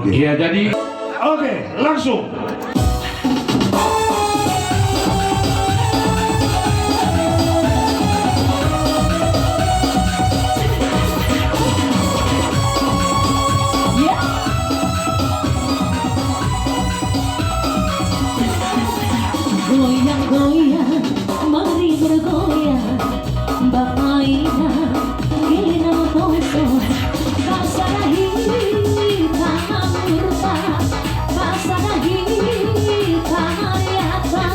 Iya, jadi oke, langsung. Goyang-goyang, mari bergoyang, Bapak Ina, Gina Poso, Pasarahi, Tanah Murta, Pasarahi, Tanah Yata,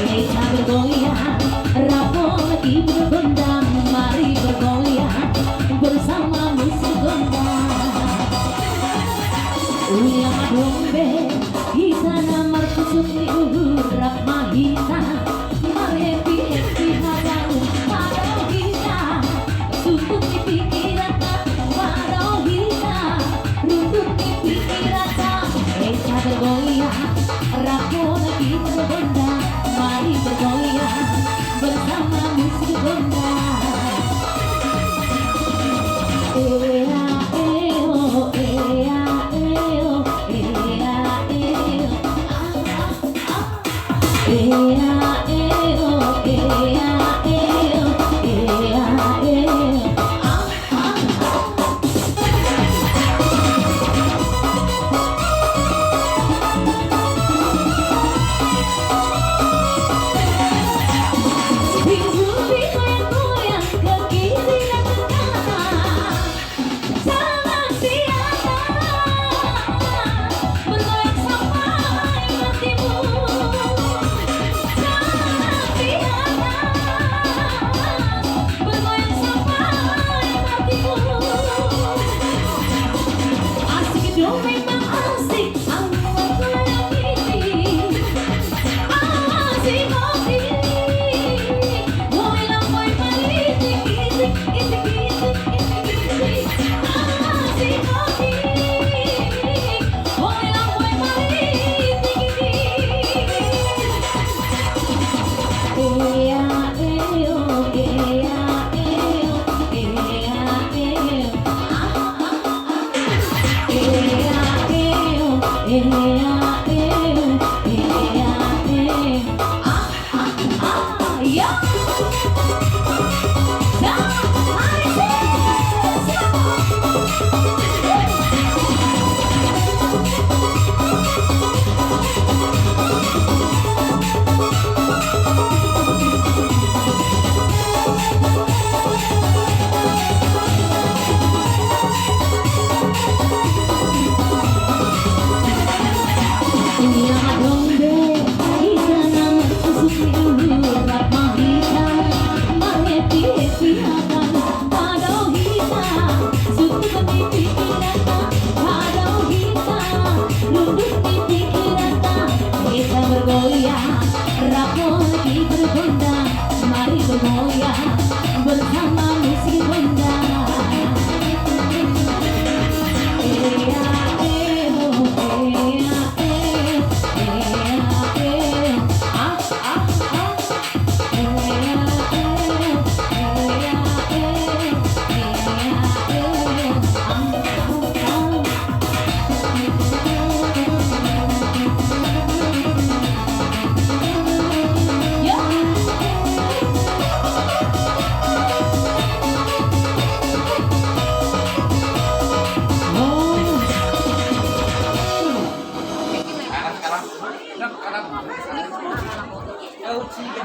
kita bergoyang, Rapo lagi bergondang, mari bergoyang, bersama musik gondang. Ulang dombe, kita namar kusuk ni urap mahita, marepi-epi hadang, parau kita, suntuk ni pikiran tak, parau kita, runduk ni pikiran tak, kita bergoyang, rapo lagi berbondang, mari bergoyang, bersama musik gondang. Rapo lagi bergondang, mari bergoyang, bersama musik gondang.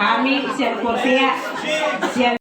Kami siap kursi ya.